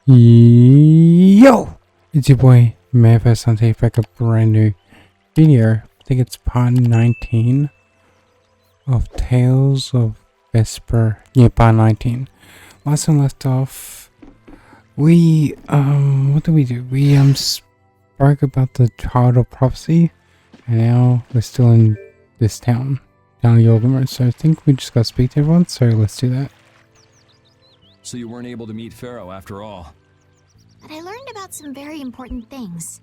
Yo! It's your boy, Manifest on tape back a brand new video. I think it's part 19 of Tales of Vesperia. Yeah, part 19. Last time left off, we, what did we do? We, spoke about the Child of Prophecy, and now we're still in this town, down the Yorgum. So I think we just gotta speak to everyone, so let's do that. So you weren't able to meet Pharaoh after all. But I learned about some very important things.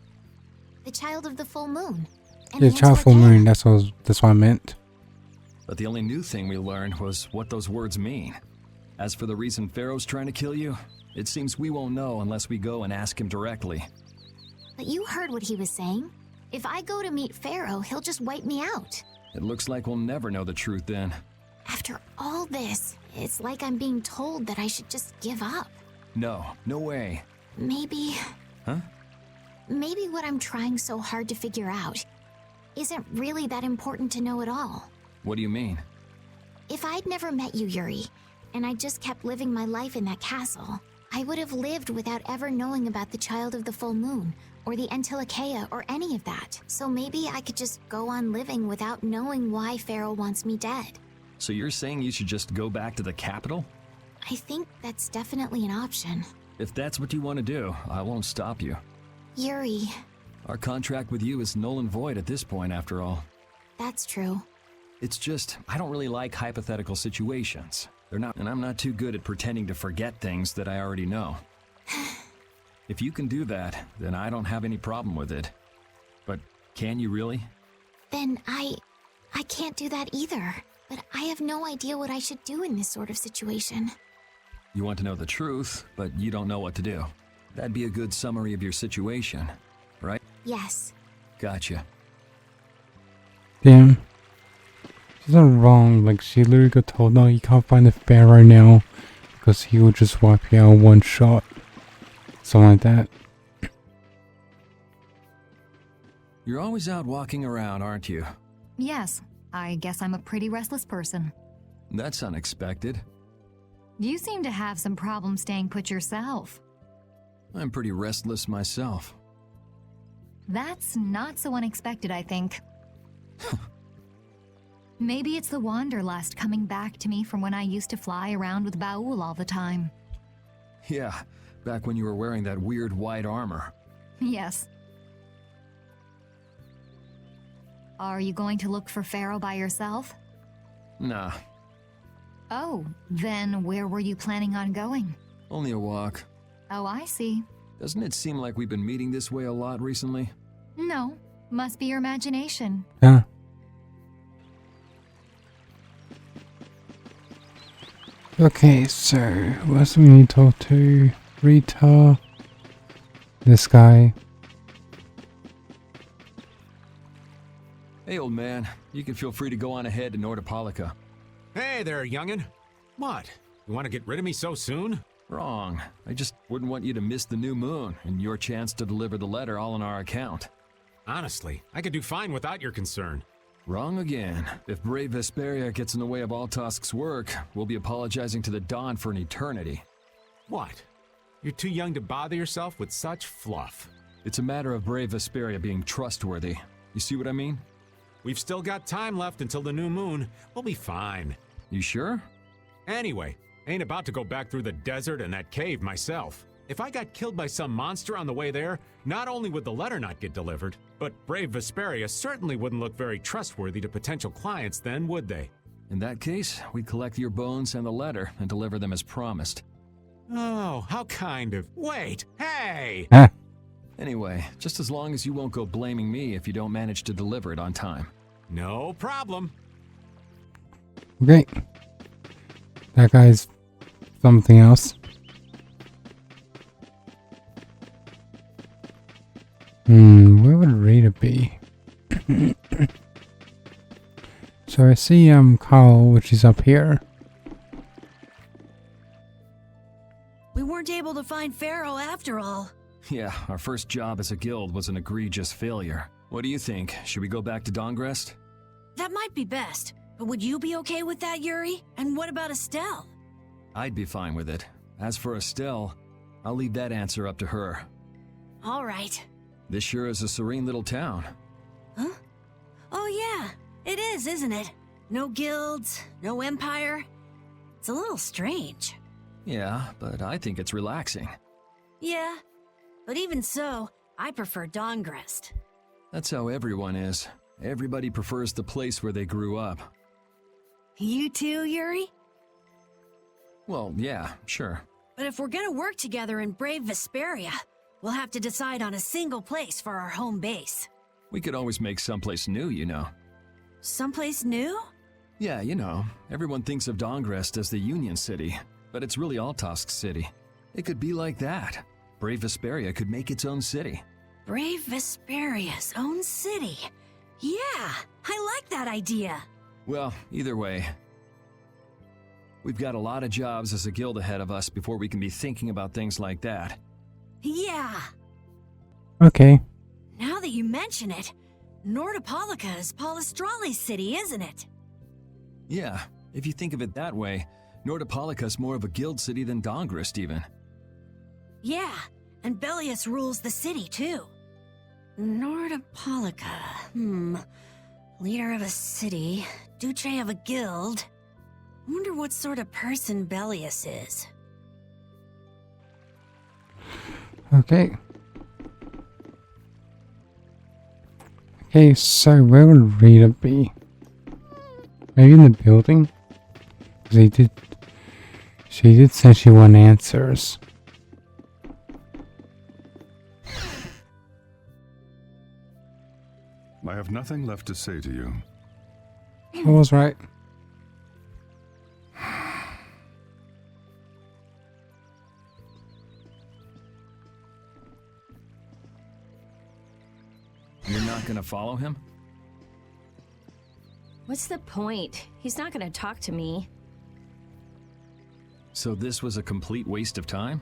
The Child of the Full Moon. And Yeah, the Child Full Antilochea. Moon, that's what I meant. But the only new thing we learned was what those words mean. As for the reason Pharaoh's trying to kill you, it seems we won't know unless we go and ask him directly. But you heard what he was saying. If I go to meet Pharaoh, he'll just wipe me out. It looks like we'll never know the truth then. After all this, it's like I'm being told that I should just give up. No way. Maybe... Huh? Maybe what I'm trying so hard to figure out isn't really that important to know at all. What do you mean? If I'd never met you, Yuri, and I just kept living my life in that castle, I would have lived without ever knowing about the Child of the Full Moon, or the Antilochea, or any of that. So maybe I could just go on living without knowing why Pharaoh wants me dead. So you're saying you should just go back to the capital? I think that's definitely an option. If that's what you want to do, I won't stop you. Yuri, Our contract with you is null and void at this point, after all. that's true. It's just, I don't really like hypothetical situations. And I'm not too good at pretending to forget things that I already know. If you can do that, then I don't have any problem with it. But can you really? Then I can't do that either. But I have no idea what I should do in this sort of situation. You want to know the truth, but you don't know what to do. That'd be a good summary of your situation, right? Yes. Gotcha. Damn. She's not wrong, like she literally got told, no, you can't find the Pharaoh now because he will just wipe you out in one shot. Something like that. You're always out walking around, aren't you? Yes, I guess I'm a pretty restless person. That's unexpected. You seem to have some problems staying put yourself. I'm pretty restless myself. That's not so unexpected, I think. Maybe it's the wanderlust coming back to me from when I used to fly around with Baul all the time. Yeah, back when you were wearing that weird white armor. Yes. Are you going to look for Pharaoh by yourself? Nah, Oh, then where were you planning on going? only a walk. Oh, I see. Doesn't it seem like we've been meeting this way a lot recently? No, must be your imagination. Yeah. Okay, so who else do we need to talk to? Rita. This guy. Hey, old man, you can feel free to go on ahead to Nordopolica. Hey there, youngin'. What? You want to get rid of me so soon? Wrong. I just wouldn't want you to miss the new moon and your chance to deliver the letter all on our account. Honestly, I could do fine without your concern. Wrong again. If brave Vesperia gets in the way of Altosk's work, we'll be apologizing to the Dawn for an eternity. What? You're too young to bother yourself with such fluff. It's a matter of brave Vesperia being trustworthy. You see what I mean? We've still got time left until the new moon. We'll be fine. You sure? Anyway, ain't about to go back through the desert and that cave myself. If I got killed by some monster on the way there, not only would the letter not get delivered, but brave Vesperia certainly wouldn't look very trustworthy to potential clients then, would they? In that case, we'd collect your bones and the letter and deliver them as promised. Oh, how kind of... Wait! Hey! Ah. Anyway, just as long as you won't go blaming me if you don't manage to deliver it on time. No problem. Okay. That guy's something else. Where would Rita be? So I see Carl, which is up here. We weren't able to find Pharaoh after all. Yeah, our first job as a guild was an egregious failure. What do you think? Should we go back to Dongrest? That might be best, but would you be okay with that, Yuri? And what about Estelle? I'd be fine with it. As for Estelle, I'll leave that answer up to her. All right. This sure is a serene little town. Huh? Oh yeah, it is, isn't it? No guilds, no empire. It's a little strange. Yeah, but I think it's relaxing. Yeah, but even so, I prefer Dawngrest. That's how everyone is. Everybody prefers the place where they grew up. You too, Yuri? Well, yeah, sure. But if we're gonna work together in brave Vesperia, we'll have to decide on a single place for our home base. We could always make someplace new, you know. Someplace new? Yeah, you know, everyone thinks of Dawngrest as the Union City, but it's really Altosk City. It could be like that. Brave Vesperia could make its own city. Brave Vesperia's own city. Yeah, I like that idea. Well, either way, we've got a lot of jobs as a guild ahead of us before we can be thinking about things like that. Yeah. Okay. Now that you mention it, Nordopolica is Palestrale's city, isn't it? Yeah, if you think of it that way, Nordopolica's more of a guild city than Dawngrest even. Yeah, and Bellius rules the city too. Nordopolica, leader of a city, Duce of a guild. I wonder what sort of person Bellius is. Okay. Okay, so where would Rita be? Maybe in the building? Because she did say she wanted answers. I have nothing left to say to you. I was right. You're not gonna follow him? What's the point? He's not gonna talk to me. So this was a complete waste of time?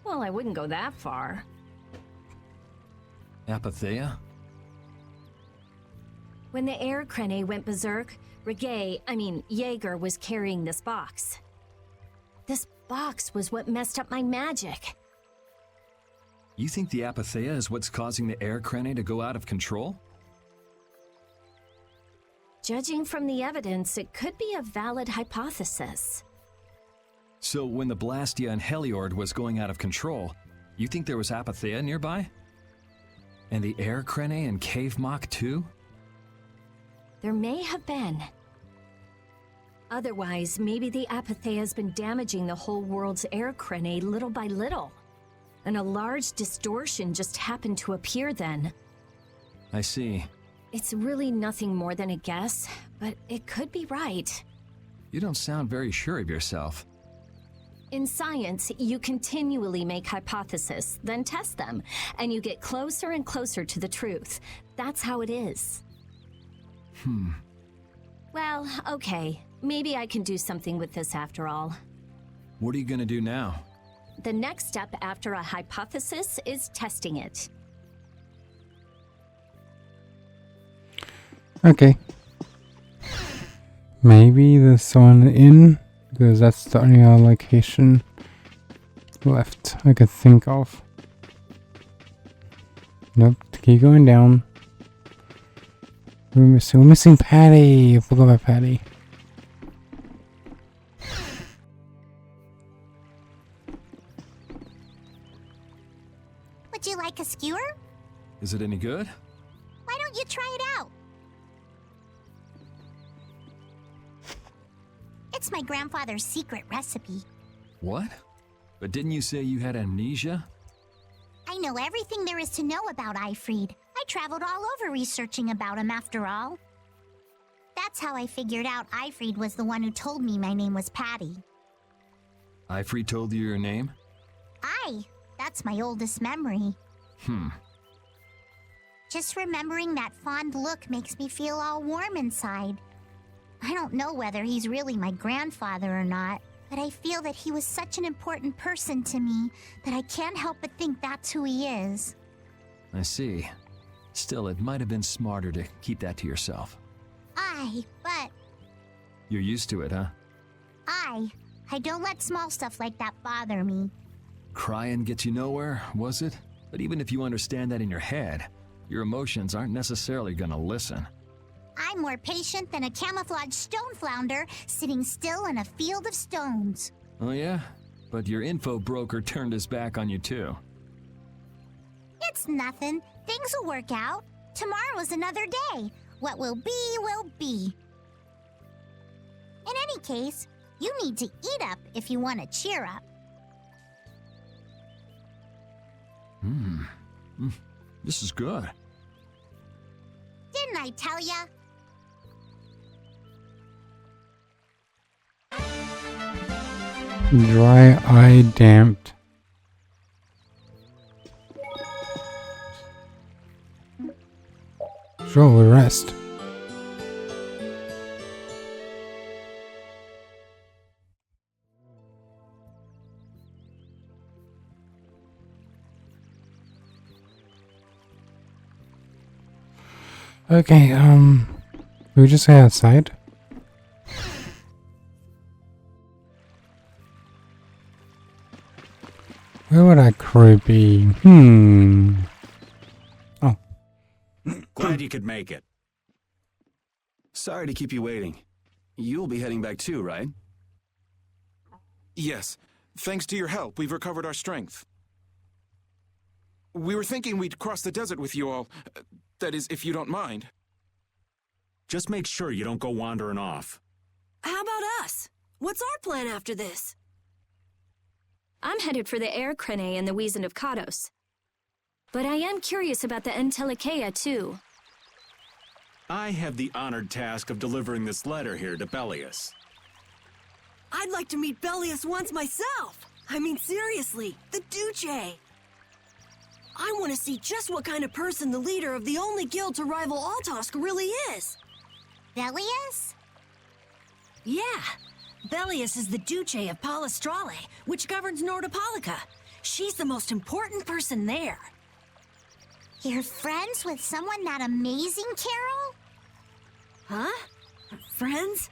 Well, I wouldn't go that far. Apatheia? When the air crane went berserk, Jaeger was carrying this box. This box was what messed up my magic. You think the Apatheia is what's causing the air crane to go out of control? Judging from the evidence, it could be a valid hypothesis. So when the Blastia and Heliord was going out of control, you think there was Apatheia nearby? And the air crane and Cave Mock too? There may have been. Otherwise, maybe the Apatheia's been damaging the whole world's air crane little by little. And a large distortion just happened to appear then. I see. It's really nothing more than a guess, but it could be right. You don't sound very sure of yourself. In science, you continually make hypotheses, then test them, and you get closer and closer to the truth. That's how it is. Well, okay. Maybe I can do something with this after all. What are you gonna do now? The next step after a hypothesis is testing it. Okay. Maybe this one in, because that's the only other location left I could think of. Nope, keep going down. We're missing Patty. I forgot about Patty. Would you like a skewer? Is it any good? Why don't you try it out? It's my grandfather's secret recipe. What? But didn't you say you had amnesia? I know everything there is to know about Eifried. I traveled all over researching about him after all. That's how I figured out Eifried was the one who told me my name was Patty. Eifried told you your name? That's my oldest memory. Just remembering that fond look makes me feel all warm inside. I don't know whether he's really my grandfather or not, but I feel that he was such an important person to me that I can't help but think that's who he is. I see. Still, it might have been smarter to keep that to yourself. But You're used to it, huh? I don't let small stuff like that bother me. Crying gets you nowhere, was it? But even if you understand that in your head, your emotions aren't necessarily gonna listen. I'm more patient than a camouflaged stone flounder sitting still in a field of stones. Oh yeah? But your info broker turned his back on you too. It's nothing. Things will work out. Tomorrow is another day. What will be, will be. In any case, you need to eat up if you want to cheer up. This is good. Didn't I tell ya? Dry eye damped. Sure, we'll rest. Okay, we just head outside. Where would our crew be? Oh. Glad you could make it. Sorry to keep you waiting. You'll be heading back too, right? Yes. Thanks to your help, we've recovered our strength. We were thinking we'd cross the desert with you all. That is, if you don't mind. Just make sure you don't go wandering off. How about us? What's our plan after this? I'm headed for the Air Crane and the Wizened of Kados. But I am curious about the Entelekea, too. I have the honored task of delivering this letter here to Bellius. I'd like to meet Bellius once myself. I mean, seriously, the Duce. I want to see just what kind of person the leader of the only guild to rival Altosk really is. Bellius? Yeah. Bellius is the Duce of Palestrale, which governs Nordopolica. She's the most important person there. You're friends with someone that amazing, Carol? Huh? Friends?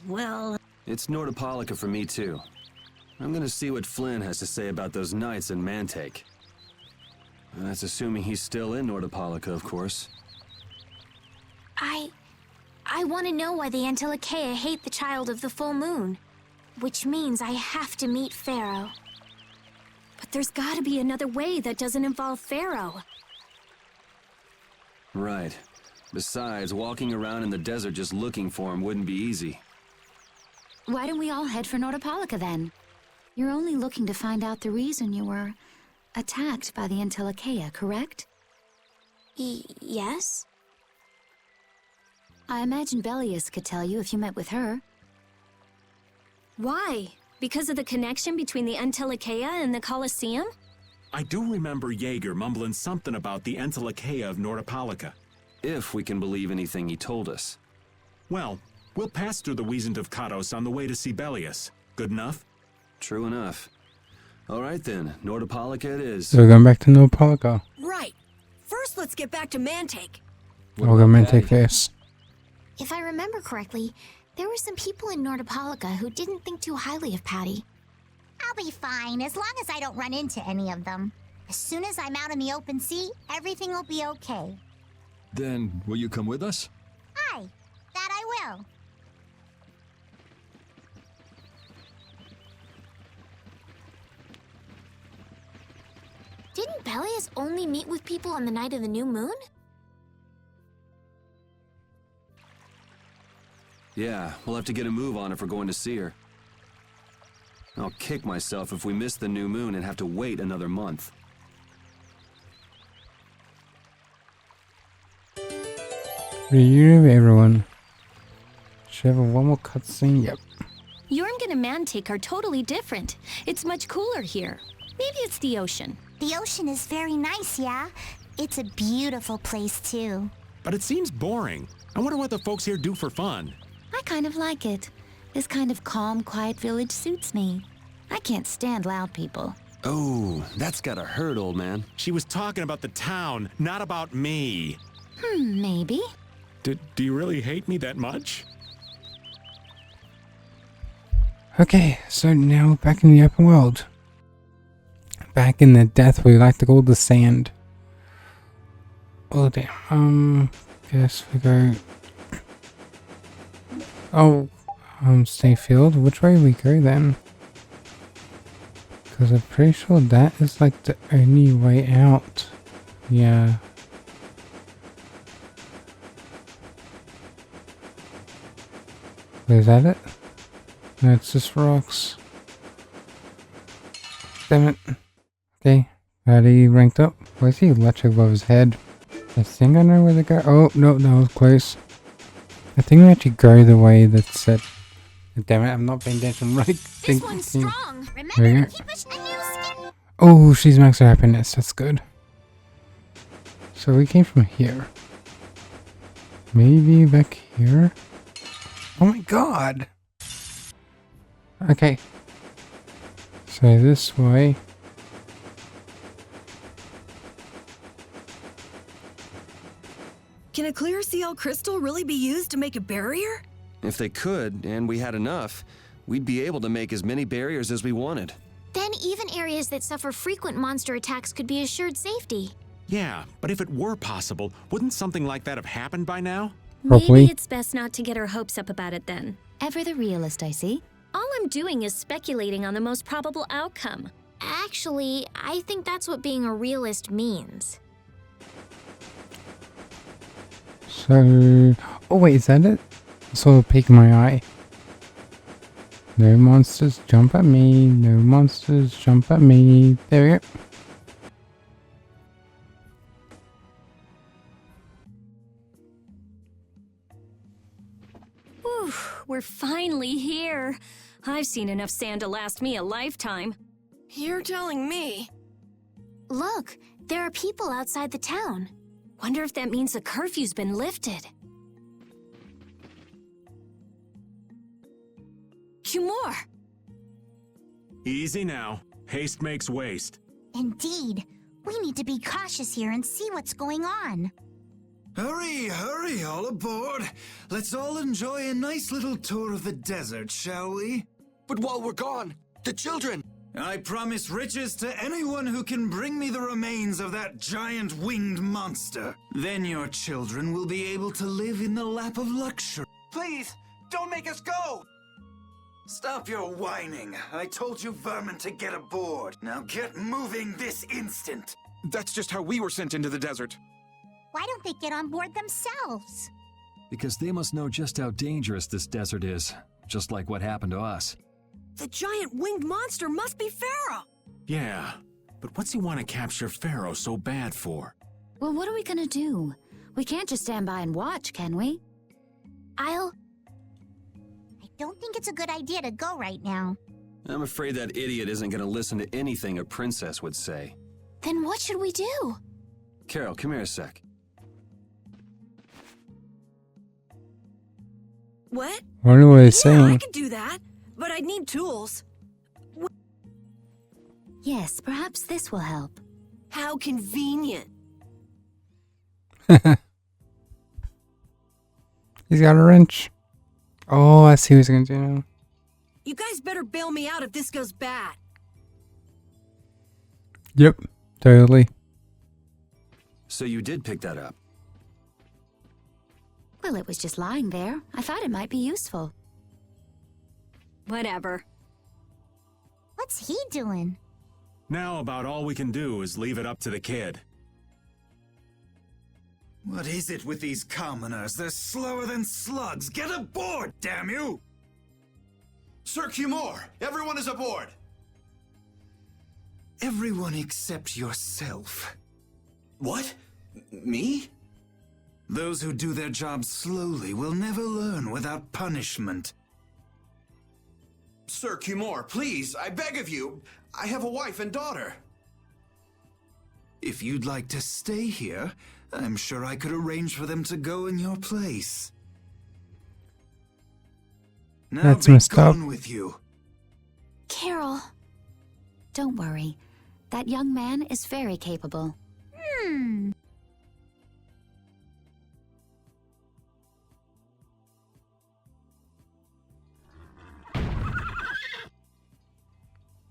Well... It's Nordopolica for me too. I'm gonna see what Flynn has to say about those knights in Mantake. That's assuming he's still in Nordopolica, of course. I want to know why the Entelekea hate the child of the full moon. Which means I have to meet Pharaoh. But there's gotta be another way that doesn't involve Pharaoh. Right. Besides, walking around in the desert just looking for him wouldn't be easy. Why don't we all head for Nordopolica then? You're only looking to find out the reason you were attacked by the Entelekea, correct? Yes? I imagine Bellius could tell you if you met with her. Why? Because of the connection between the Entelekea and the Colosseum? I do remember Jaeger mumbling something about the Entelekea of Nordopolica. If we can believe anything he told us. Well, we'll pass through the Wizened of Kados on the way to see Bellius. Good enough? True enough. All right then, Nordopolica it is. So we're going back to Nordopolica. Right. First, let's get back to Mantake. We're going to take this. If I remember correctly, there were some people in Nordopolica who didn't think too highly of Patty. I'll be fine, as long as I don't run into any of them. As soon as I'm out in the open sea, everything will be okay. Then, will you come with us? Aye, that I will. Didn't Bellius only meet with people on the night of the new moon? Yeah, we'll have to get a move on if we're going to see her. I'll kick myself if we miss the new moon and have to wait another month. Reunion with everyone. Should have one more cutscene? Yep. Yormgun and Mantake are totally different. It's much cooler here. Maybe it's the ocean. The ocean is very nice, yeah? It's a beautiful place, too. But it seems boring. I wonder what the folks here do for fun. I kind of like it. This kind of calm, quiet village suits me. I can't stand loud people. Oh, that's gotta hurt, old man. She was talking about the town, not about me. Maybe. Do you really hate me that much? Okay, so now back in the open world. back in the death we like to go to sand. Oh damn. Guess we go. Oh, stay field. Which way we go then? Because I'm pretty sure that is like the only way out. Yeah. Wait, is that it? No, it's just rocks. Damn it. Okay. Already ranked up. Why is he electric above his head? I think I know where to go. Oh, no, that was close. I think we actually go the way that's set. Damn it, I'm not paying attention. Right. This one's strong. Remember There to keep a new skin. Oh, she's max her happiness. That's good. So we came from here. Maybe back here? Oh my god! Okay. So this way. Can a clear CL crystal really be used to make a barrier? If they could, and we had enough, we'd be able to make as many barriers as we wanted. Then even areas that suffer frequent monster attacks could be assured safety. Yeah, but if it were possible, wouldn't something like that have happened by now? Hopefully. Maybe it's best not to get our hopes up about it then. Ever the realist, I see. All I'm doing is speculating on the most probable outcome. Actually, I think that's what being a realist means. So... Oh wait, is that it? I saw a peek in my eye. No monsters jump at me. No monsters jump at me. There we go. Whew, we're finally here. I've seen enough sand to last me a lifetime. You're telling me. Look, there are people outside the town. Wonder if that means the curfew's been lifted. Humor! Easy now. Haste makes waste. Indeed. We need to be cautious here and see what's going on. Hurry, hurry, all aboard. Let's all enjoy a nice little tour of the desert, shall we? But while we're gone, the children! I promise riches to anyone who can bring me the remains of that giant winged monster. Then your children will be able to live in the lap of luxury. Please, don't make us go! Stop your whining. I told you vermin to get aboard. Now get moving this instant. That's just how we were sent into the desert. Why don't they get on board themselves? Because they must know just how dangerous this desert is, just like what happened to us. The giant winged monster must be Pharaoh! Yeah, but what's he want to capture Pharaoh so bad for? Well, what are we gonna do? We can't just stand by and watch, can we? I don't think it's a good idea to go right now. I'm afraid that idiot isn't going to listen to anything a princess would say. Then what should we do? Carol, come here a sec. What? I wonder what he's Yeah, I saying. could do that, but I'd need tools. Yes, perhaps this will help. How convenient. He's got a wrench. Oh, I see what he's gonna do now. You guys better bail me out if this goes bad. Yep, totally. So you did pick that up? Well, it was just lying there. I thought it might be useful. Whatever. What's he doing? Now about all we can do is leave it up to the kid. What is it with these commoners? They're slower than slugs. Get aboard, damn you! Sir Cumore, everyone is aboard! Everyone except yourself. What? Me? Those who do their jobs slowly will never learn without punishment. Sir Cumore, please, I beg of you. I have a wife and daughter. If you'd like to stay here, I'm sure I could arrange for them to go in your place. Now That's be messed up. gone with you. Carol. Don't worry. That young man is very capable.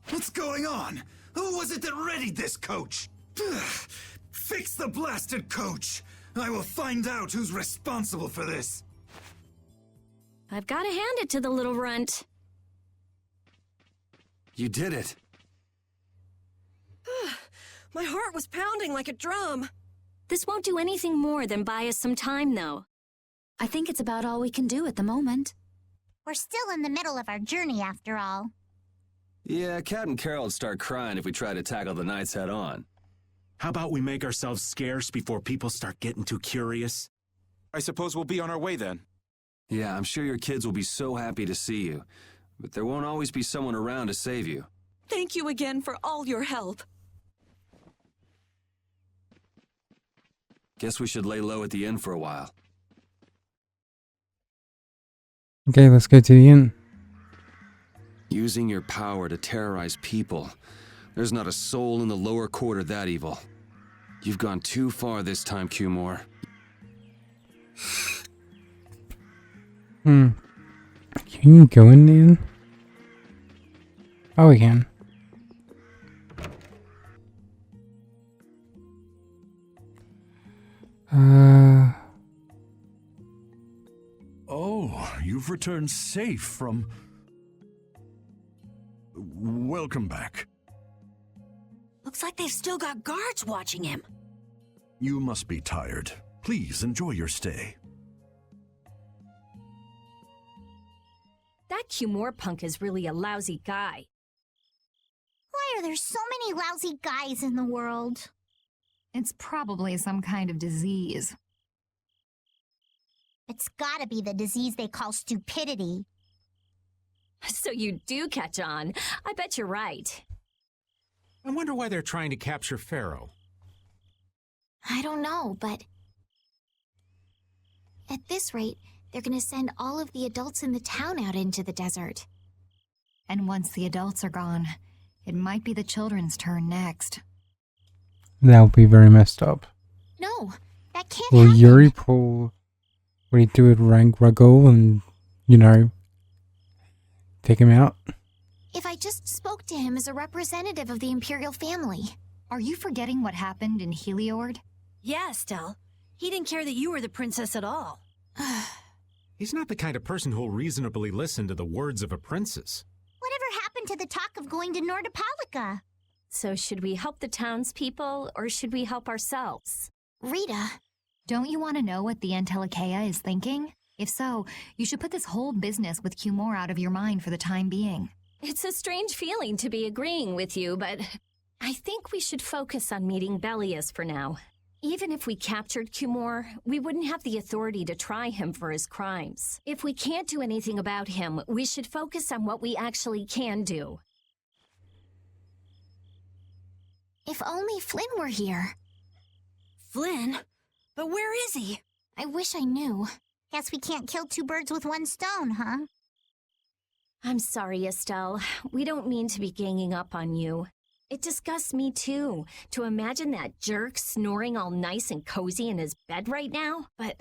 What's going on? Who was it that readied this coach? Fix the blasted coach! I will find out who's responsible for this. I've got to hand it to the little runt. You did it. My heart was pounding like a drum. This won't do anything more than buy us some time, though. I think it's about all we can do at the moment. We're still in the middle of our journey after all. Yeah, Cat and Carol would start crying if we tried to tackle the knights head on. How about we make ourselves scarce before people start getting too curious? I suppose we'll be on our way then. Yeah, I'm sure your kids will be so happy to see you. But there won't always be someone around to save you. Thank you again for all your help. Guess we should lay low at the inn for a while. Okay, let's go to the inn. Using your power to terrorize people. There's not a soul in the lower quarter that evil. You've gone too far this time, Cumore. Can you go in the inn? Oh, we can. Oh, you've returned safe from... Welcome back. Looks like they've still got guards watching him. You must be tired. Please enjoy your stay. That Cumore punk is really a lousy guy. Why are there so many lousy guys in the world? It's probably some kind of disease. It's gotta be the disease they call stupidity. So you do catch on. I bet you're right. I wonder why they're trying to capture Pharaoh. I don't know, but at this rate, they're gonna send all of the adults in the town out into the desert. And once the adults are gone, it might be the children's turn next. That would be very messed up. No, that can't Will happen. Yuri pull... Will he do it rank Ruggle and, you know, take him out? If I just spoke to him as a representative of the Imperial family. Are you forgetting what happened in Heliord? Yeah, Estelle. He didn't care that you were the princess at all. He's not the kind of person who'll reasonably listen to the words of a princess. Whatever happened to the talk of going to Nordopolica? So should we help the townspeople, or should we help ourselves? Rita. Don't you want to know what the Entelekea is thinking? If so, you should put this whole business with Cumore out of your mind for the time being. It's a strange feeling to be agreeing with you, but I think we should focus on meeting Bellius for now. Even if we captured Cumore, we wouldn't have the authority to try him for his crimes. If we can't do anything about him, we should focus on what we actually can do. If only Flynn were here. Flynn? But where is he? I wish I knew. Guess we can't kill two birds with one stone, huh? I'm sorry, Estelle. We don't mean to be ganging up on you. It disgusts me, too, to imagine that jerk snoring all nice and cozy in his bed right now, but...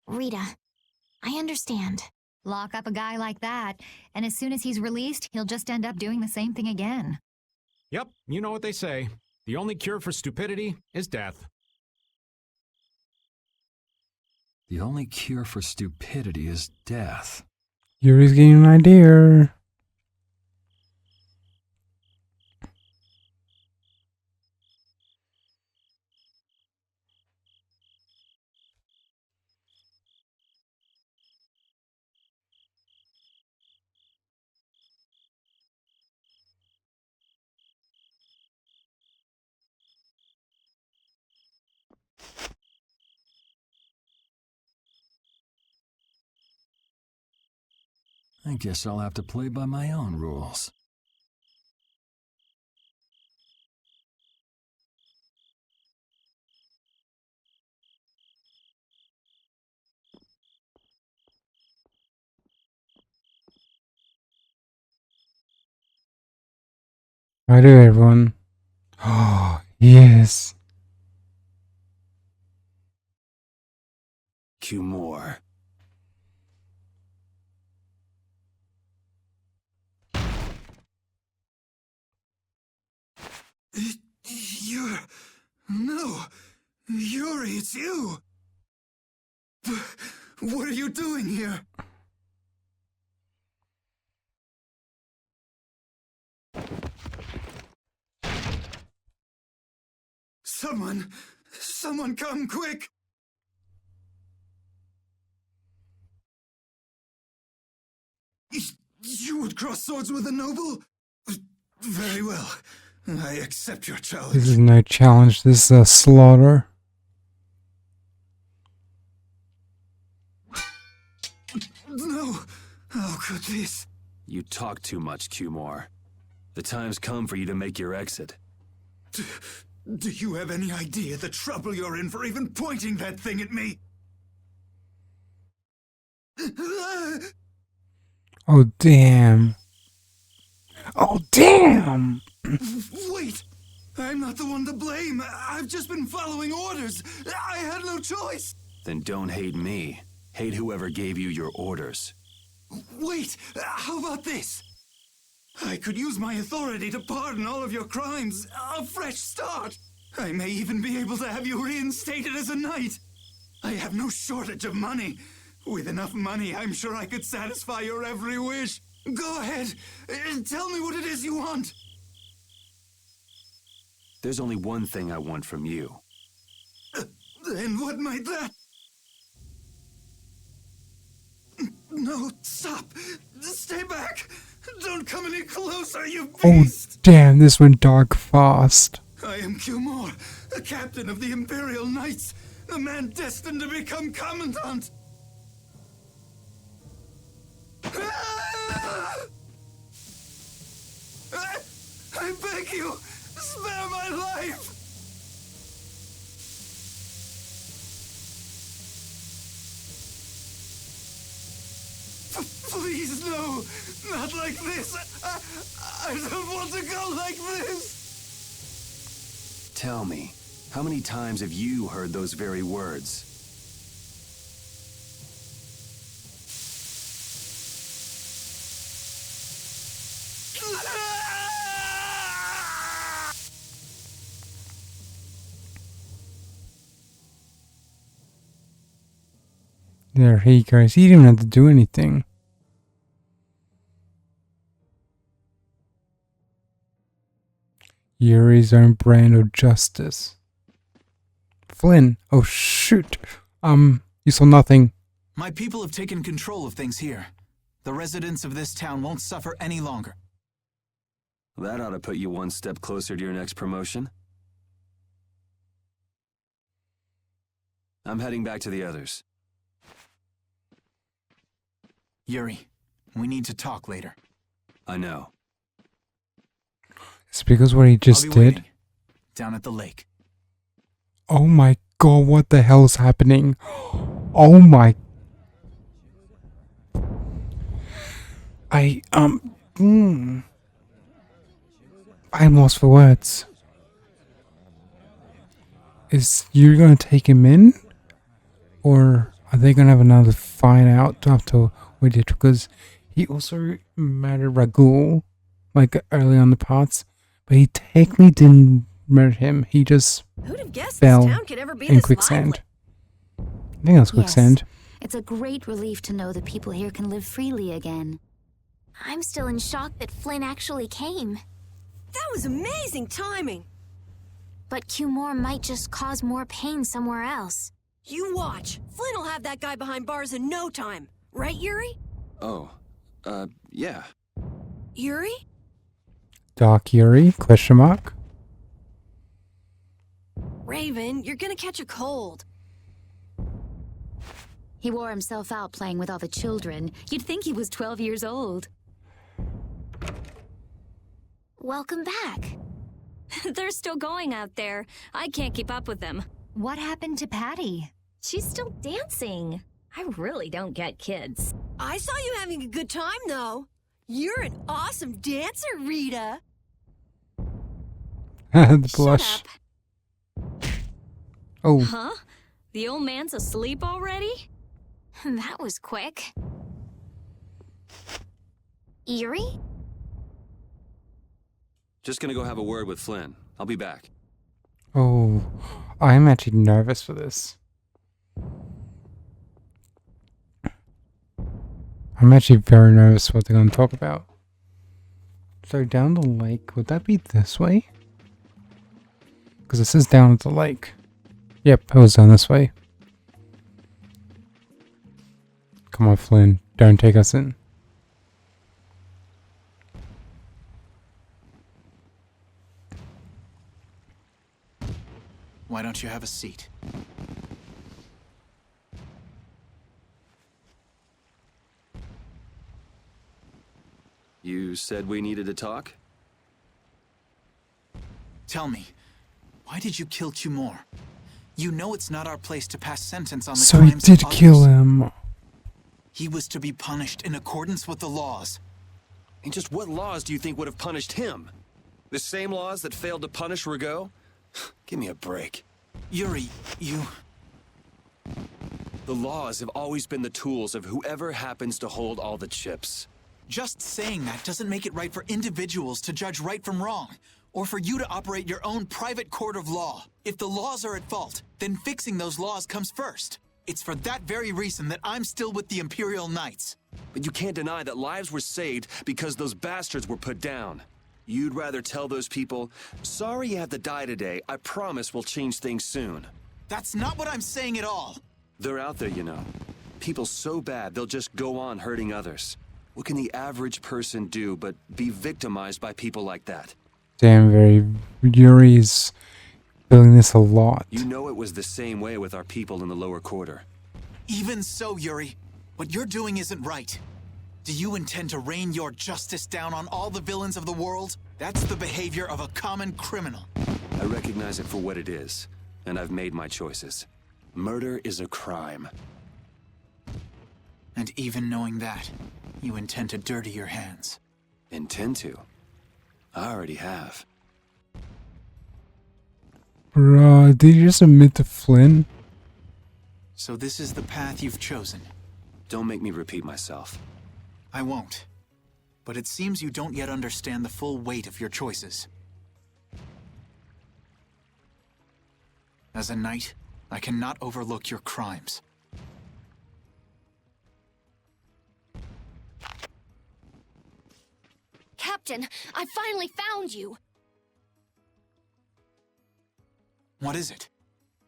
Rita, I understand. Lock up a guy like that, and as soon as he's released, he'll just end up doing the same thing again. Yep, you know what they say. The only cure for stupidity is death. The only cure for stupidity is death. Yuri's getting an idea. I guess I'll have to play by my own rules. I do, everyone. Oh, yes. Cumore. No. Yuri, it's you! What are you doing here? Someone come quick! You would cross swords with a noble? Very well. I accept your challenge. This is no challenge, this is a slaughter. No! How could this? You talk too much, Cumore. The time's come for you to make your exit. Do you have any idea the trouble you're in for even pointing that thing at me? Oh, damn. Oh, damn! Wait! I'm not the one to blame. I've just been following orders. I had no choice. Then don't hate me. Hate whoever gave you your orders. Wait! How about this? I could use my authority to pardon all of your crimes. A fresh start. I may even be able to have you reinstated as a knight. I have no shortage of money. With enough money, I'm sure I could satisfy your every wish. Go ahead. Tell me what it is you want. There's only one thing I want from you. Then what might that... No, stop! Stay back! Don't come any closer, you beast! Oh, damn, this went dark fast. I am Cumore, a captain of the Imperial Knights, a man destined to become Commandant! I beg you, spare my life! Please, no! Not like this! I don't want to go like this! Tell me, how many times have you heard those very words? There he goes. He didn't even have to do anything. Yuri's own brand of justice. Flynn. Oh shoot. You saw nothing. My people have taken control of things here. The residents of this town won't suffer any longer. That ought to put you one step closer to your next promotion. I'm heading back to the others. Yuri, we need to talk later. I know. It's because what he just did. Waiting, down at the lake. Oh my god, what the hell is happening? Oh my. I'm lost for words. Is you gonna take him in? Or are they gonna have another fight out after we did? Because he also murdered Ragul, like early on the parts, but he technically didn't murder him. He just fell in quicksand. I think that's quicksand. Yes. It's a great relief to know that people here can live freely again. I'm still in shock that Flynn actually came. That was amazing timing. But Cumore might just cause more pain somewhere else. You watch. Flynn will have that guy behind bars in no time. Right, Yuri? Oh, yeah. Yuri? Doc Yuri? Question mark? Raven, you're gonna catch a cold. He wore himself out playing with all the children. You'd think he was 12 years old. Welcome back. They're still going out there. I can't keep up with them. What happened to Patty? She's still dancing. I really don't get kids. I saw you having a good time, though. You're an awesome dancer, Rita. The blush. Shut up. Oh. Huh? The old man's asleep already? That was quick. Yuri? Just gonna go have a word with Flynn. I'll be back. Oh, I'm actually nervous for this. I'm actually very nervous what they're going to talk about. So down the lake, would that be this way? Because this is down at the lake. Yep, it was down this way. Come on, Flynn. Don't take us in. Why don't you have a seat? You said we needed to talk? Tell me, why did you kill Tumor? You know it's not our place to pass sentence on the So he crimes did of kill others. him. He was to be punished in accordance with the laws. And just what laws do you think would have punished him? The same laws that failed to punish Rigaud? Give me a break. Yuri, you... The laws have always been the tools of whoever happens to hold all the chips. Just saying that doesn't make it right for individuals to judge right from wrong, or for you to operate your own private court of law. If the laws are at fault, then fixing those laws comes first. It's for that very reason that I'm still with the Imperial Knights. But you can't deny that lives were saved because those bastards were put down. You'd rather tell those people, sorry you have to die today, I promise we'll change things soon. That's not what I'm saying at all. They're out there, you know. People so bad they'll just go on hurting others. What can the average person do but be victimized by people like that? Damn, Yuri's feeling this a lot. You know it was the same way with our people in the lower quarter. Even so, Yuri, what you're doing isn't right. Do you intend to rain your justice down on all the villains of the world? That's the behavior of a common criminal. I recognize it for what it is, and I've made my choices. Murder is a crime. And even knowing that, you intend to dirty your hands. Intend to? I already have. Bruh, did you just admit to Flynn? So this is the path you've chosen. Don't make me repeat myself. I won't. But it seems you don't yet understand the full weight of your choices. As a knight, I cannot overlook your crimes. Captain, I finally found you! What is it?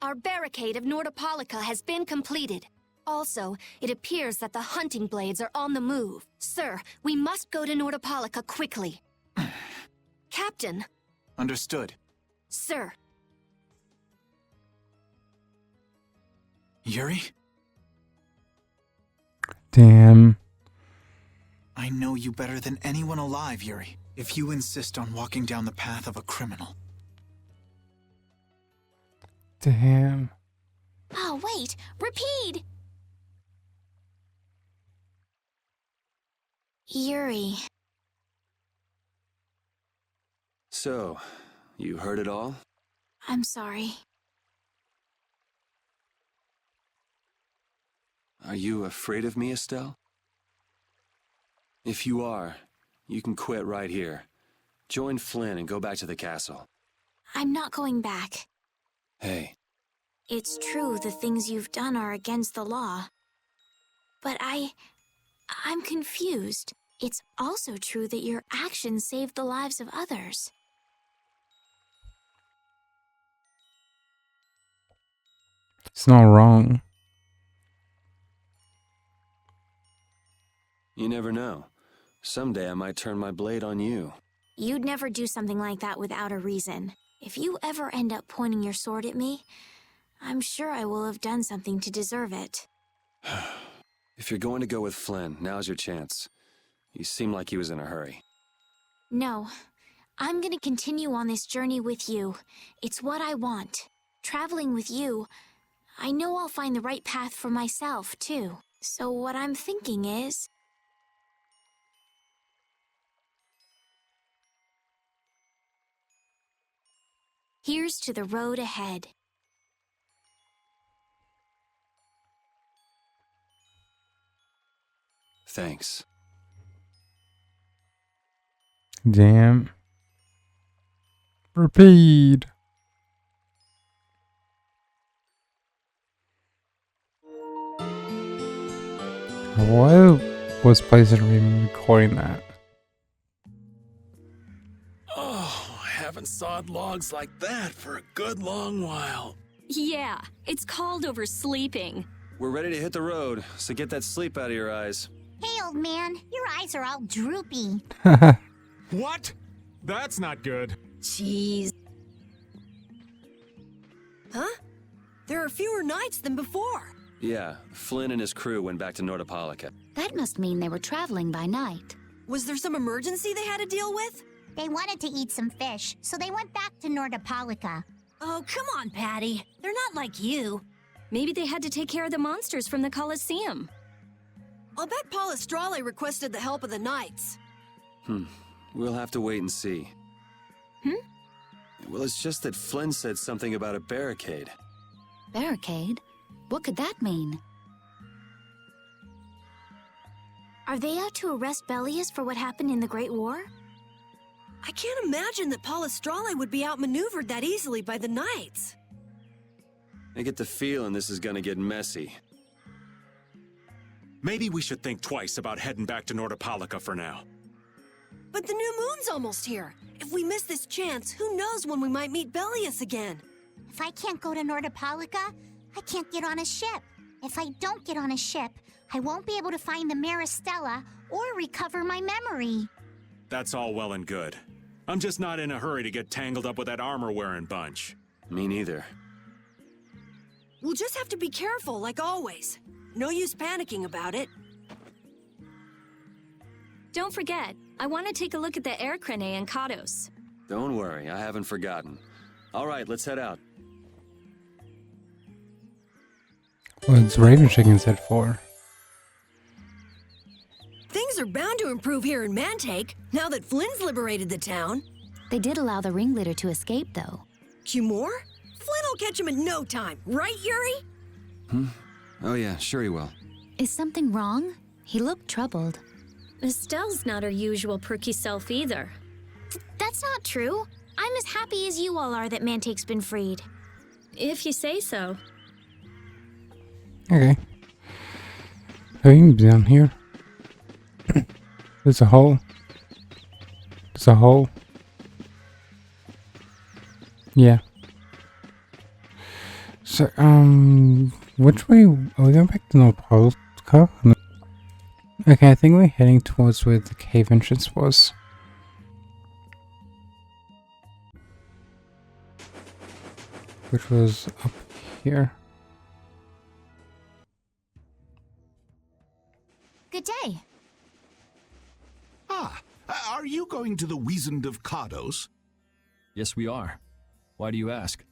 Our barricade of Nordopolica has been completed. Also, it appears that the hunting blades are on the move. Sir, we must go to Nordopolica quickly. Captain! Understood. Sir! Yuri? Damn. I know you better than anyone alive, Yuri. If you insist on walking down the path of a criminal. Damn. Oh, wait! Repeat! Yuri. So, you heard it all? I'm sorry. Are you afraid of me, Estelle? If you are, you can quit right here. Join Flynn and go back to the castle. I'm not going back. Hey. It's true the things you've done are against the law. But I'm confused. It's also true that your actions saved the lives of others. It's not wrong. You never know. Someday I might turn my blade on you. You'd never do something like that without a reason. If you ever end up pointing your sword at me, I'm sure I will have done something to deserve it. If you're going to go with Flynn, now's your chance. You seem like he was in a hurry. No, I'm gonna continue on this journey with you. It's what I want. Traveling with you, I know I'll find the right path for myself, too. So what I'm thinking is... here's to the road ahead. Thanks. Damn. Repeat. Why was Blizzard even recording that? Oh, I haven't sawed logs like that for a good long while. Yeah, it's called oversleeping. We're ready to hit the road, so get that sleep out of your eyes. Hey, old man, your eyes are all droopy. What? That's not good. Jeez. Huh? There are fewer knights than before. Yeah, Flynn and his crew went back to Nordopolica. That must mean they were traveling by night. Was there some emergency they had to deal with? They wanted to eat some fish, so they went back to Nordopolica. Oh, come on, Patty. They're not like you. Maybe they had to take care of the monsters from the Colosseum. I'll bet Paul Estrale requested the help of the knights. We'll have to wait and see. Well, it's just that Flynn said something about a barricade. Barricade? What could that mean? Are they out to arrest Bellius for what happened in the Great War? I can't imagine that Paul Estrale would be outmaneuvered that easily by the knights. I get the feeling this is gonna get messy. Maybe we should think twice about heading back to Nordopolica for now. But the new moon's almost here. If we miss this chance, who knows when we might meet Bellius again? If I can't go to Nordopolica, I can't get on a ship. If I don't get on a ship, I won't be able to find the Maristella or recover my memory. That's all well and good. I'm just not in a hurry to get tangled up with that armor-wearing bunch. Me neither. We'll just have to be careful, like always. No use panicking about it. Don't forget, I want to take a look at the air crane and Kados. Don't worry, I haven't forgotten. All right, let's head out. What's Raven Chicken said for? Things are bound to improve here in Mantake, now that Flynn's liberated the town. They did allow the ringleader to escape, though. Cumore? Flynn will catch him in no time, right, Yuri? Oh yeah, sure he will. Is something wrong? He looked troubled. Estelle's not her usual perky self either. That's not true. I'm as happy as you all are that Mantake's been freed. If you say so. Okay. Oh, you can be down here. There's a hole. There's a hole. Yeah. So, which way? Are we going back to Nordopolica? Okay, I think we're heading towards where the cave entrance was. Which was up here. Good day. Ah, are you going to the Wiesent of Kados? Yes, we are. Why do you ask?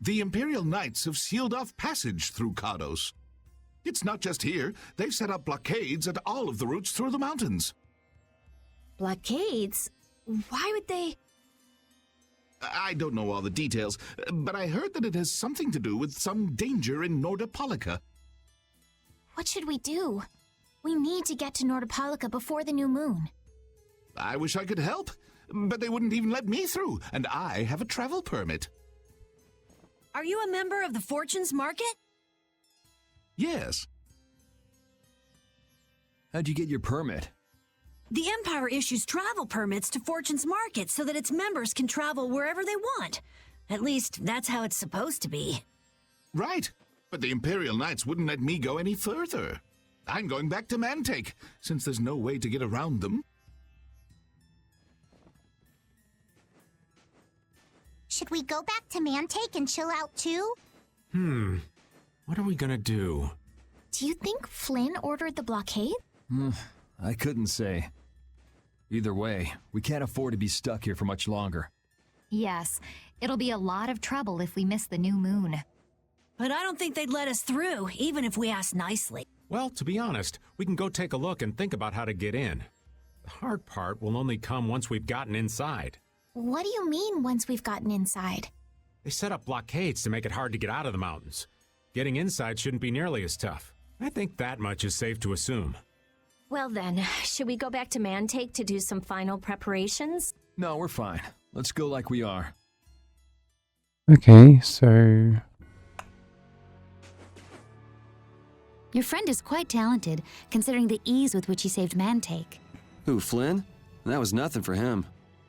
The Imperial Knights have sealed off passage through Kados. It's not just here. They've set up blockades at all of the routes through the mountains. Blockades? Why would they? I don't know all the details, but I heard that it has something to do with some danger in Nordopolica. What should we do? We need to get to Nordopolica before the new moon. I wish I could help, but they wouldn't even let me through, and I have a travel permit. Are you a member of the Fortunes Market? Yes. How'd you get your permit? The Empire issues travel permits to Fortune's Market so that its members can travel wherever they want. At least, that's how it's supposed to be. Right, but the Imperial Knights wouldn't let me go any further. I'm going back to Mantake, since there's no way to get around them. Should we go back to Mantake and chill out too? What are we gonna do? Do you think Flynn ordered the blockade? I couldn't say. Either way, we can't afford to be stuck here for much longer. Yes, it'll be a lot of trouble if we miss the new moon. But I don't think they'd let us through, even if we asked nicely. Well, to be honest, we can go take a look and think about how to get in. The hard part will only come once we've gotten inside. What do you mean, once we've gotten inside? They set up blockades to make it hard to get out of the mountains. Getting inside shouldn't be nearly as tough. I think that much is safe to assume. Well then, should we go back to Mantake to do some final preparations? No, we're fine. Let's go like we are. Okay, so... Your friend is quite talented, considering the ease with which he saved Mantake. Who, Flynn? That was nothing for him.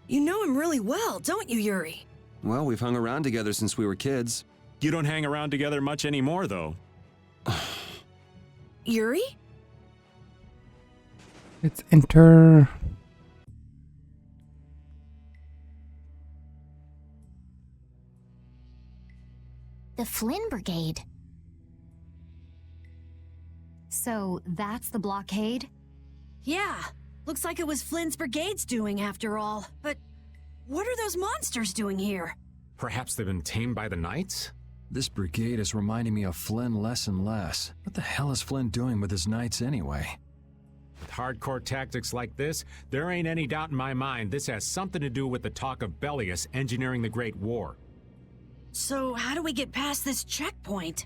You know him really well, don't you, Yuri? Well, we've hung around together since we were kids. You don't hang around together much anymore, though. Yuri? Let's enter... The Flynn Brigade. So that's the blockade? Yeah. Looks like it was Flynn's brigade's doing after all. But what are those monsters doing here? Perhaps they've been tamed by the Knights? This brigade is reminding me of Flynn less and less. What the hell is Flynn doing with his knights anyway? With hardcore tactics like this, there ain't any doubt in my mind this has something to do with the talk of Bellius engineering the Great War. So how do we get past this checkpoint?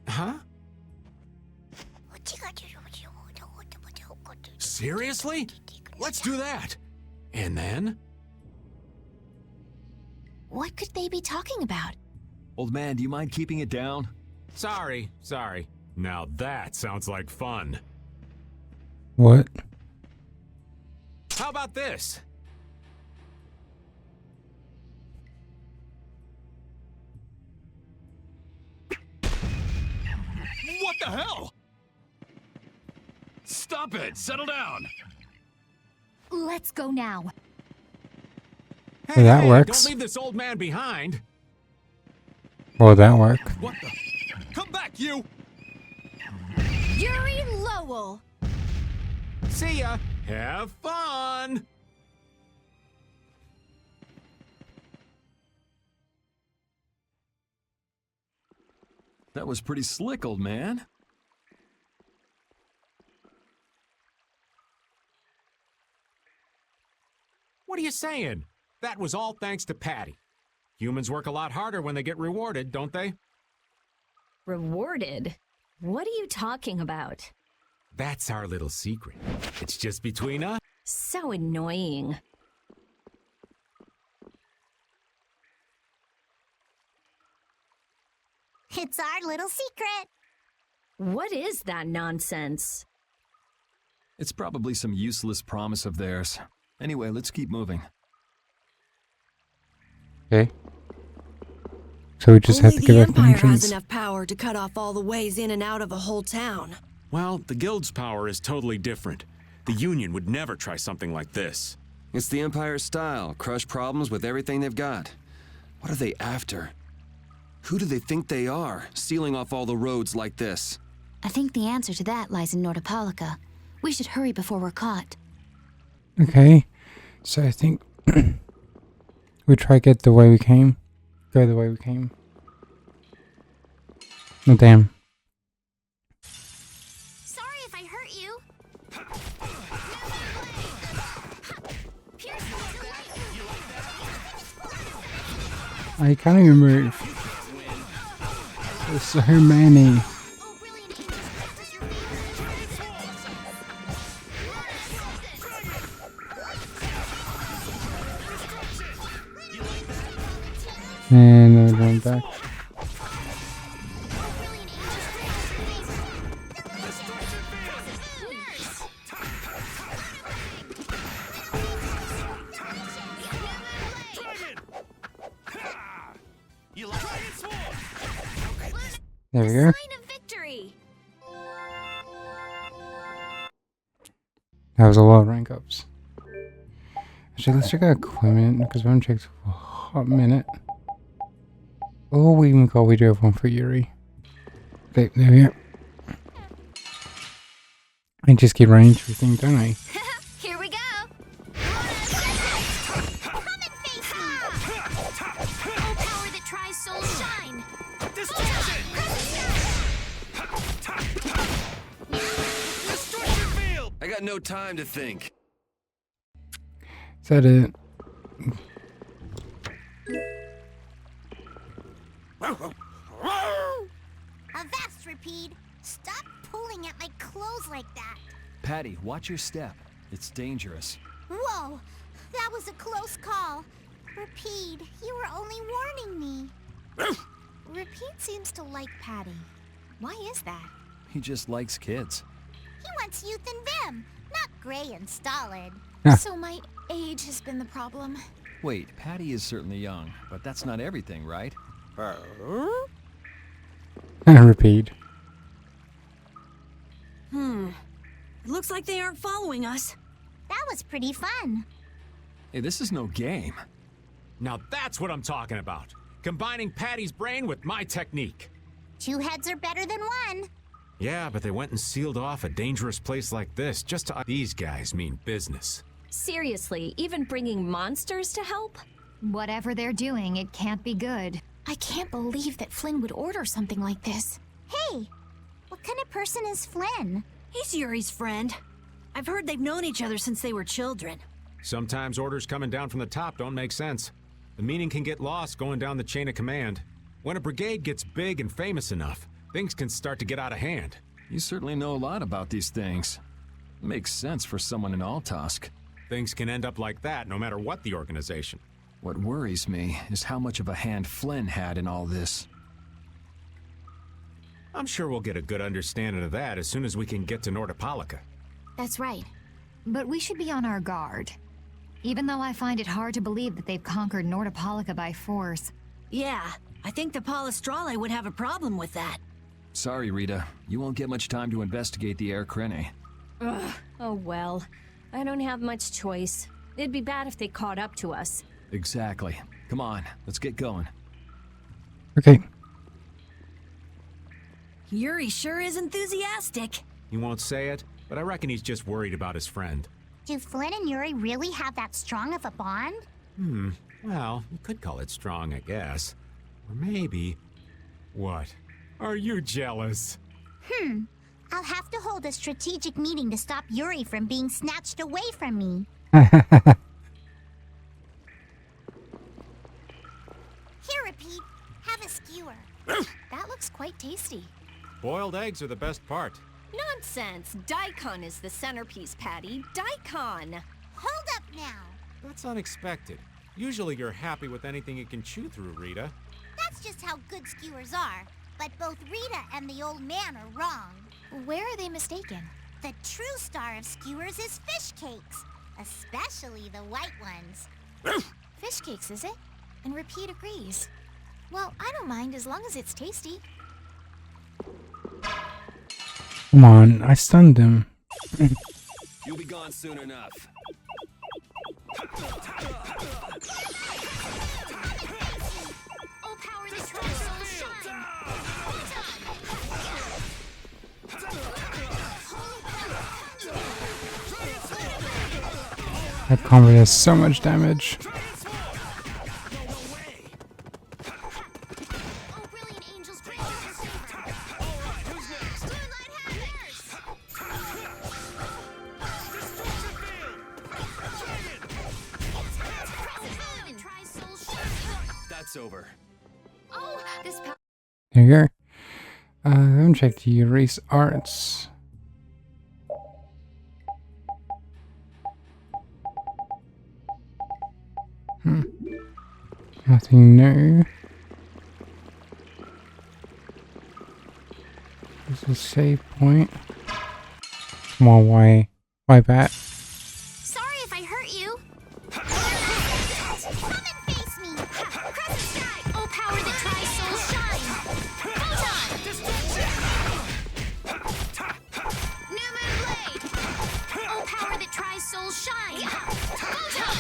Huh? Seriously? Let's do that. And then? What could they be talking about? Old man, do you mind keeping it down? Sorry. Now that sounds like fun. What? How about this? What the hell? Stop it! Settle down! Let's go now. Well, that works. Don't leave this old man behind. Well, that work. What the? Come back, you! Yuri Lowell! See ya. Have fun. That was pretty slick, old man. What are you saying? That was all thanks to Patty. Humans work a lot harder when they get rewarded, don't they? Rewarded? What are you talking about? That's our little secret. It's just between us. So annoying. It's our little secret. What is that nonsense? It's probably some useless promise of theirs. Anyway, let's keep moving. Okay. So we just have to Only give the up the Empire entrance. has enough power to cut off all the ways in and out of a whole town. Well, the Guild's power is totally different. The Union would never try something like this. It's the Empire's style, crush problems with everything they've got. What are they after? Who do they think they are, sealing off all the roads like this? I think the answer to that lies in Nordopolica. We should hurry before we're caught. Okay. So I think we try to get the way we came. Go the way we came. Oh, damn. Sorry if I hurt you. I can't even move. There's so many. And then we're going back. There we go. That was a lot of rank ups. Actually, let's check out equipment because we haven't checked for a hot minute. Oh, we even got, we do have one for Yuri. Okay, there we go. I just keep running into everything, don't I? Here we go. Come and face me. Oh, power that tries soul shine. I got no time to think. Is that it? Avast, Rapide. Stop pulling at my clothes like that. Patty, watch your step. It's dangerous. Whoa, that was a close call. Repeat, you were only warning me. Repeat seems to like Patty. Why is that? He just likes kids. He wants youth and vim, not gray and stolid. So my age has been the problem. Wait, Patty is certainly young, but that's not everything, right? Repeat. Looks like they aren't following us. That was pretty fun. Hey, this is no game. Now that's what I'm talking about. Combining Patty's brain with my technique. 2 heads are better than 1. Yeah, but they went and sealed off a dangerous place like this just to... These guys mean business. Seriously, even bringing monsters to help? Whatever they're doing, it can't be good. I can't believe that Flynn would order something like this. Hey, what kind of person is Flynn? He's Yuri's friend. I've heard they've known each other since they were children. Sometimes orders coming down from the top don't make sense. The meaning can get lost going down the chain of command. When a brigade gets big and famous enough, things can start to get out of hand. You certainly know a lot about these things. Makes sense for someone in Altosk. Things can end up like that no matter what the organization. What worries me is how much of a hand Flynn had in all this. I'm sure we'll get a good understanding of that as soon as we can get to Nordopolica. That's right. But we should be on our guard. Even though I find it hard to believe that they've conquered Nordopolica by force. Yeah, I think the Palestrale would have a problem with that. Sorry, Rita. You won't get much time to investigate the Air Krene. Ugh. Oh well. I don't have much choice. It'd be bad if they caught up to us. Exactly. Come on, let's get going. Okay. Yuri sure is enthusiastic. He won't say it, but I reckon he's just worried about his friend. Do Flynn and Yuri really have that strong of a bond? Well, you could call it strong, I guess. Or maybe... What? Are you jealous? I'll have to hold a strategic meeting to stop Yuri from being snatched away from me. Here, Repeat. Have a skewer. That looks quite tasty. Boiled eggs are the best part. Nonsense! Daikon is the centerpiece, Patty. Daikon! Hold up now. That's unexpected. Usually you're happy with anything you can chew through, Rita. That's just how good skewers are. But both Rita and the old man are wrong. Where are they mistaken? The true star of skewers is fish cakes. Especially the white ones. Fish cakes, is it? And Repeat agrees. Well, I don't mind as long as it's tasty. Come on, I stunned him. You'll be gone soon enough. Oh, power the triangle shine! That combo does so much damage. That's over. Oh, this There you go. I haven't checked Yuri's arts. Nothing new. This is a save point. Come on, why bat? Sorry if I hurt you. Come and face me. Crescent strike. Oh, power the tri-soul shine. Photon. New moon blade. Oh, power the tri-soul shine. Photon.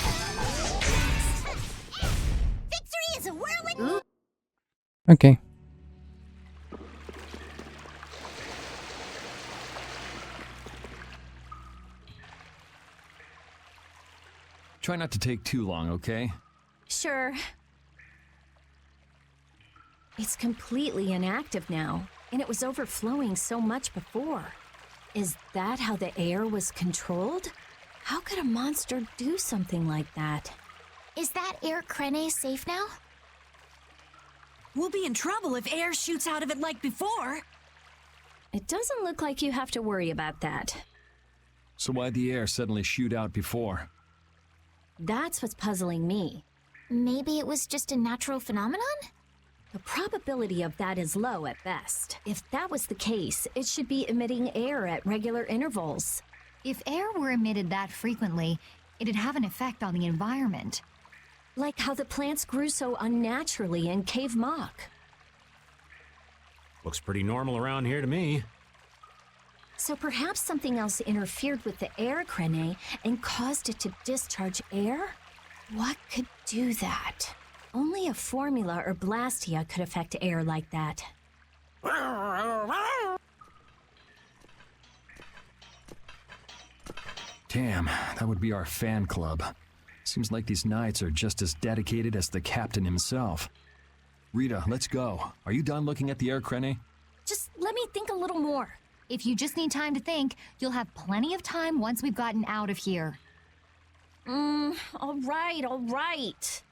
Victory is a whirlwind. Okay. Try not to take too long, okay? Sure. It's completely inactive now, and it was overflowing so much before. Is that how the air was controlled? How could a monster do something like that? Is that Air Krene safe now? We'll be in trouble if air shoots out of it like before. It doesn't look like you have to worry about that. So why'd the air suddenly shoot out before? That's what's puzzling me. Maybe it was just a natural phenomenon? The probability of that is low at best. If that was the case, it should be emitting air at regular intervals. If air were emitted that frequently, it'd have an effect on the environment. Like how the plants grew so unnaturally in Cave Mock. Looks pretty normal around here to me. So perhaps something else interfered with the air crane and caused it to discharge air? What could do that? Only a formula or blastia could affect air like that. Damn, that would be our fan club. Seems like these knights are just as dedicated as the captain himself. Rita, let's go. Are you done looking at the air crane? Just let me think a little more. If you just need time to think, you'll have plenty of time once we've gotten out of here. All right.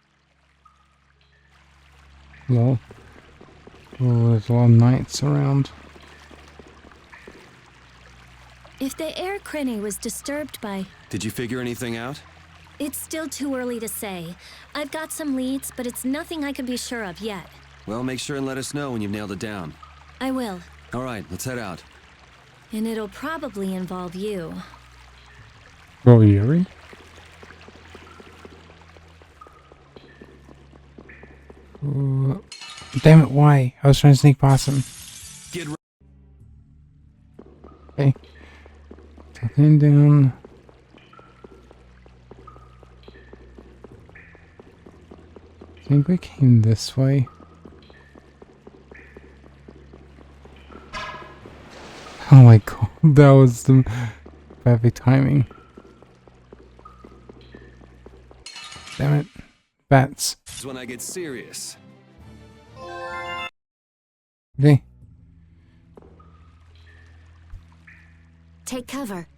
Lol. Oh, there's a lot of knights around. If the air crane was disturbed by... Did you figure anything out? It's still too early to say. I've got some leads, but it's nothing I can be sure of yet. Well, make sure and let us know when you've nailed it down. I will. All right, let's head out. And it'll probably involve you. Oh, Yuri? Damn it, why? I was trying to sneak past him. Get Okay. Tucking down. I think we came this way. Oh my god, that was the perfect timing. Damn it. Bats. This is when I get serious. Okay. Take cover.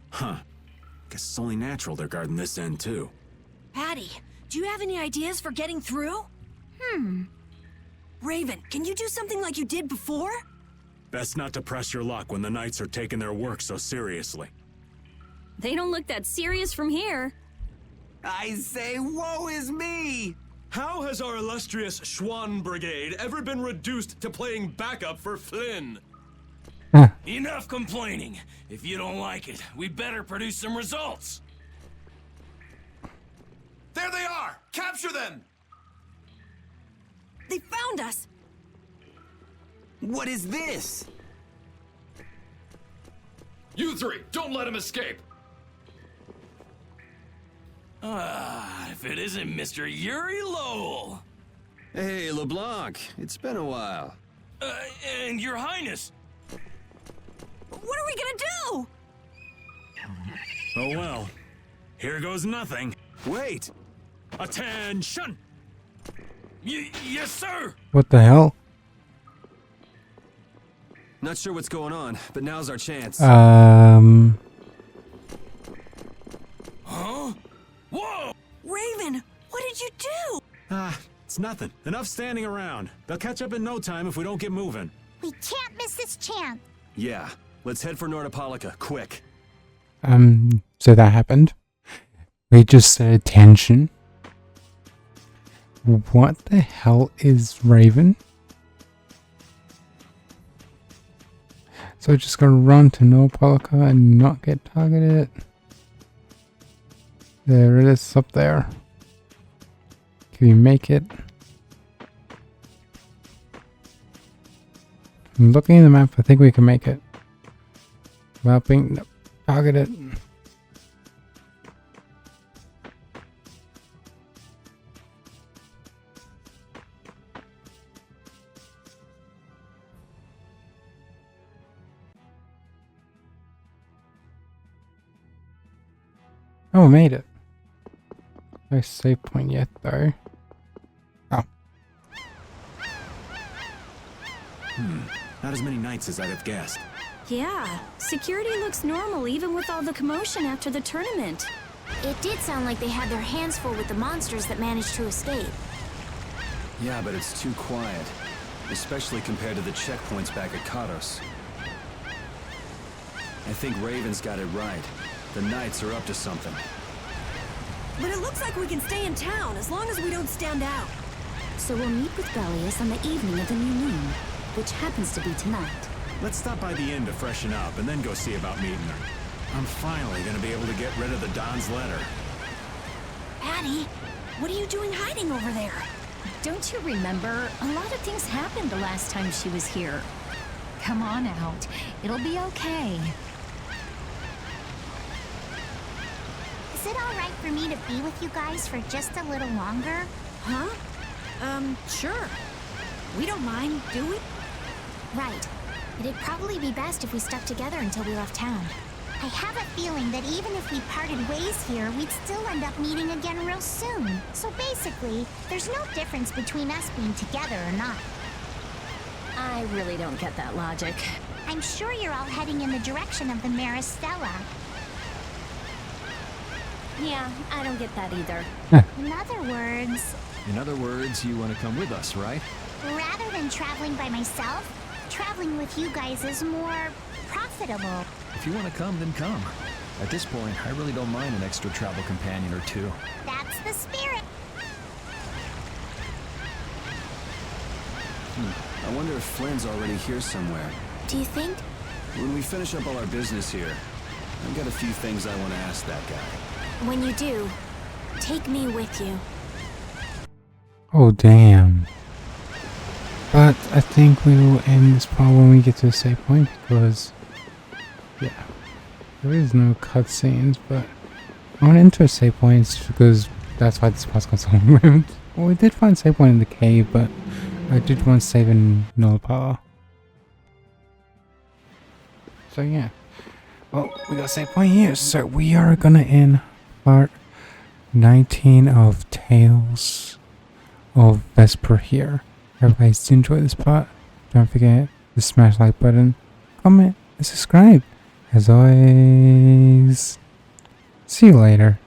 Huh. Guess it's only natural they're guarding this end, too. Patty, do you have any ideas for getting through? Raven, can you do something like you did before? Best not to press your luck when the knights are taking their work so seriously. They don't look that serious from here. I say, woe is me! How has our illustrious Schwann Brigade ever been reduced to playing backup for Flynn? Enough complaining. If you don't like it, we better produce some results. There they are! Capture them! They found us! What is this? You three, don't let him escape! If it isn't Mr. Yuri Lowell! Hey, LeBlanc, it's been a while. And Your Highness! What are we gonna do? Oh well. Here goes nothing. Wait! Attention! Yes, sir! What the hell? Not sure what's going on, but now's our chance. Huh? Whoa! Raven, what did you do? It's nothing. Enough standing around. They'll catch up in no time if we don't get moving. We can't miss this chance. Yeah, let's head for Nordopolica, quick. So that happened. We just said attention. What the hell is Raven? So we're just gonna run to Nordopolica and not get targeted. There it is up there. Can we make it? I'm looking at the map, I think we can make it. Without being targeted. Oh, I made it. No save point yet, though. Oh. Not as many knights as I'd have guessed. Yeah, security looks normal even with all the commotion after the tournament. It did sound like they had their hands full with the monsters that managed to escape. Yeah, but it's too quiet. Especially compared to the checkpoints back at Kados. I think Raven's got it right. The Knights are up to something. But it looks like we can stay in town as long as we don't stand out. So we'll meet with Bellius on the evening of the new moon, which happens to be tonight. Let's stop by the inn to freshen up and then go see about meeting her. I'm finally gonna be able to get rid of the Don's letter. Addie, what are you doing hiding over there? Don't you remember? A lot of things happened the last time she was here. Come on out. It'll be okay. Is it alright for me to be with you guys for just a little longer? Huh? Sure. We don't mind, do we? Right. It'd probably be best if we stuck together until we left town. I have a feeling that even if we parted ways here, we'd still end up meeting again real soon. So basically, there's no difference between us being together or not. I really don't get that logic. I'm sure you're all heading in the direction of the Maristella. Yeah, I don't get that either. In other words, you want to come with us, right? rather than traveling by myself, traveling with you guys is more profitable. If you want to come, then come. At this point, I really don't mind an extra travel companion or two. That's the spirit. I wonder if Flynn's already here somewhere. Do you think? When we finish up all our business here, I've got a few things I want to ask that guy. When you do, take me with you. Oh damn. But I think we will end this part when we get to the save point because, yeah, there is no cutscenes, but I want to enter save points because that's why this part's got so long. Well, we did find a save point in the cave, but I did want to save in Nordopolica. So yeah. Well, we got a save point here, so we are gonna end part 19 of Tales of Vesperia here. Everybody enjoy this part. Don't forget to smash like button, comment, and subscribe. As always, see you later.